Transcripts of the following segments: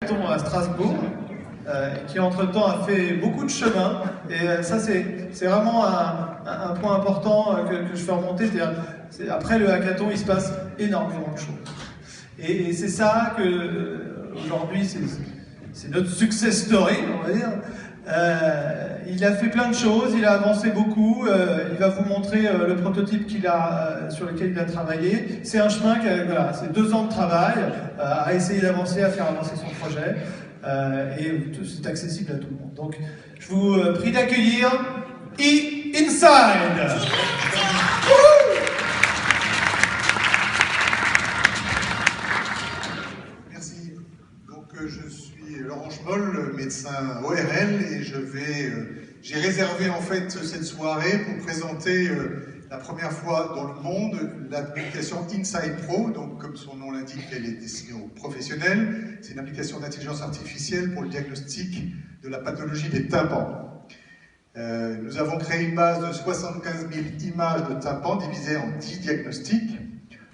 hackathon à Strasbourg, qui entre-temps a fait beaucoup de chemin. Et ça, c'est vraiment un point important que je fais remonter. Après le hackathon, il se passe énormément de choses. Et c'est ça que, aujourd'hui, c'est notre success story, on va dire. Il a fait plein de choses, il a avancé beaucoup, il va vous montrer le prototype sur lequel il a travaillé. C'est un chemin, voilà, c'est 2 ans de travail à essayer d'avancer, à faire avancer son projet, et c'est accessible à tout le monde. Donc, je vous prie d'accueillir E-Inside. Merci. Donc, je suis Laurent Schmoll, médecin ORL, et j'ai réservé en fait cette soirée pour présenter la première fois dans le monde l'application Inside Pro. Donc, comme son nom l'indique, elle est destinée aux professionnels. C'est une application d'intelligence artificielle pour le diagnostic de la pathologie des tympans. Nous avons créé une base de 75 000 images de tympans divisées en 10 diagnostics,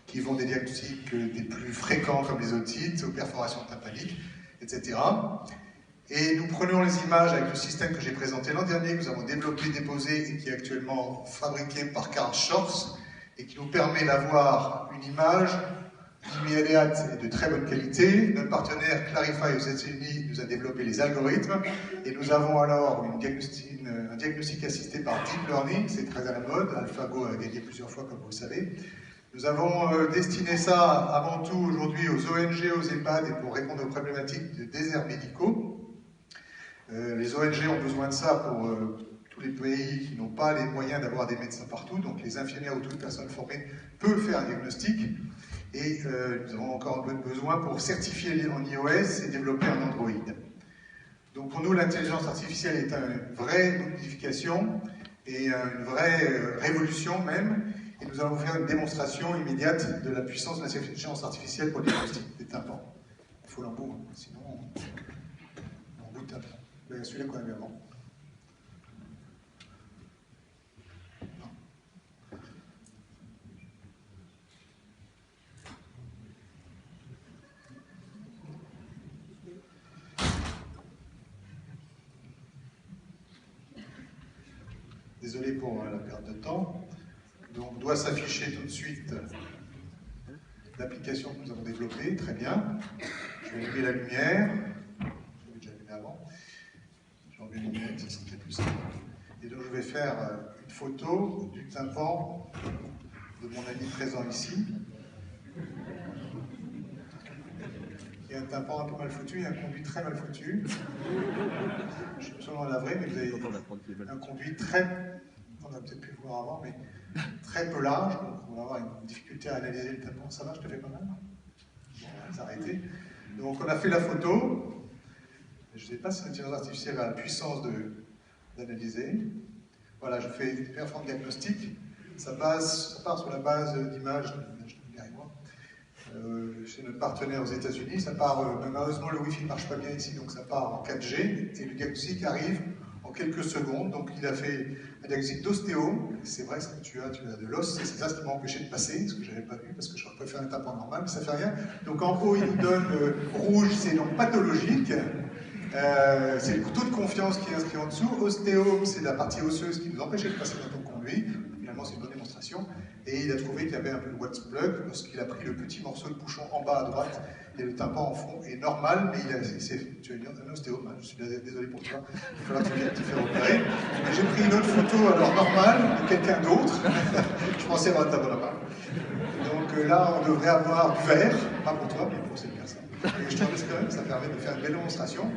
qui vont des diagnostics des plus fréquents comme les otites, aux perforations tympaniques, etc. Et nous prenons les images avec le système que j'ai présenté l'an dernier, que nous avons développé, déposé et qui est actuellement fabriqué par Karl Schorz et qui nous permet d'avoir une image immédiate et de très bonne qualité. Notre partenaire Clarify aux États-Unis nous a développé les algorithmes et nous avons alors un diagnostic assisté par Deep Learning, c'est très à la mode, AlphaGo a gagné plusieurs fois comme vous le savez. Nous avons destiné ça avant tout aujourd'hui aux ONG, aux EHPAD et pour répondre aux problématiques de déserts médicaux. Les ONG ont besoin de ça pour tous les pays qui n'ont pas les moyens d'avoir des médecins partout, donc les infirmières ou toute personne formée peut faire un diagnostic. Et nous avons encore besoin pour certifier en iOS et développer en Android. Donc pour nous, l'intelligence artificielle est une vraie modification et une vraie révolution même. Et nous allons faire une démonstration immédiate de la puissance de l'intelligence artificielle pour le diagnostic des tympans. Il faut l'embout, sinon on bout de tympan. Celui-là quand même avant. Désolé pour la perte de temps. Donc, doit s'afficher tout de suite l'application que nous avons développée. Très bien. Je vais allumer la lumière. Je l'avais déjà allumé avant. Je vais enlever la lumière, ça serait plus simple. Et donc, je vais faire une photo du tympan de mon ami présent ici. Il y a un tympan un peu mal foutu, il y a un conduit très mal foutu. Je suis absolument navré, mais vous avez un conduit très... On a peut-être pu le voir avant, mais très peu large, donc on va avoir une difficulté à analyser le tympan. Ça va, je te fais pas mal? Bon, on va s'arrêter. Donc on a fait la photo. Je ne sais pas si l'intelligence artificielle a la puissance d'analyser. Voilà, je fais une performance diagnostique. Ça part sur la base d'images. Chez notre partenaire aux États-Unis, ça part, malheureusement le Wi-Fi ne marche pas bien ici, donc ça part en 4G, et le diagnostic arrive en quelques secondes. Donc il a fait un diagnostic d'ostéo, c'est vrai que tu as de l'os, c'est ça ce qui m'a empêché de passer, ce que je n'avais pas vu, parce que j'aurais préféré un tympan normal, mais ça ne fait rien. Donc en haut, il nous donne rouge, c'est donc pathologique, c'est le couteau de confiance qui est inscrit en dessous, ostéo, c'est la partie osseuse qui nous empêchait de passer dans ton conduit, finalement c'est une bonne démonstration. Et il a trouvé qu'il y avait un peu de wax plug lorsqu'il a pris le petit morceau de bouchon en bas à droite et le tympan en fond est normal, mais tu as un ostéo, je suis désolé pour toi, il va falloir que tu viennes te faire opérer. J'ai pris une autre photo alors normale de quelqu'un d'autre, je pensais avoir le tympan normal. Donc là on devrait avoir du vert, pas pour toi, mais pour cette personne. Et je te laisse quand même, ça permet de faire une belle démonstration.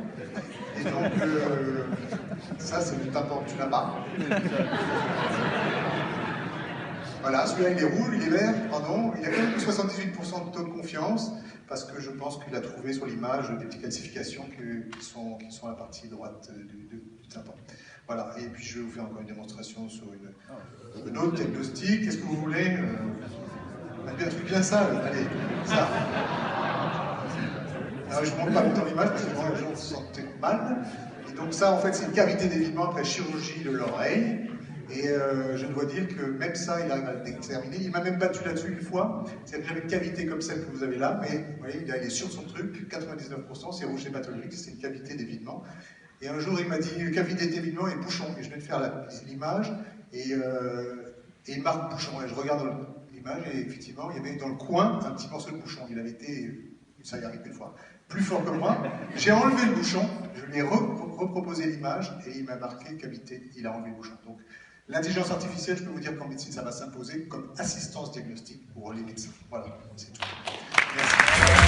Et donc ça c'est le tympan, tu l'as pas. Voilà, celui-là il est rouge, il est vert, pardon, il a quand même 78% de taux de confiance, parce que je pense qu'il a trouvé sur l'image des petites calcifications qui sont à la partie droite du tympan. Voilà, et puis je vais vous faire encore une démonstration sur une autre diagnostic. Qu'est-ce que vous voulez un truc bien sale, allez, ça. Alors, je ne montre pas longtemps l'image, parce que moi, les gens se sentent mal. Et donc ça, en fait, c'est une cavité d'évitement après chirurgie de l'oreille. Et je dois dire que même ça, il arrive à le déterminer. Il m'a même battu là-dessus une fois. C'est-à-dire que j'avais une cavité comme celle que vous avez là, mais vous voyez, il est sur son truc, 99%, c'est rouge et pathologique, c'est une cavité d'évitement. Et un jour, il m'a dit cavité d'évitement et bouchon. Et je vais te faire l'image. Et il marque bouchon. Et je regarde l'image et effectivement, il y avait dans le coin un petit morceau de bouchon. Il avait été, ça y arrive une fois, plus fort que moi. J'ai enlevé le bouchon, je lui ai reproposé l'image et il m'a marqué cavité. Il a enlevé le bouchon. Donc, l'intelligence artificielle, je peux vous dire qu'en médecine, ça va s'imposer comme assistance diagnostique pour les médecins. Voilà, c'est tout. Merci.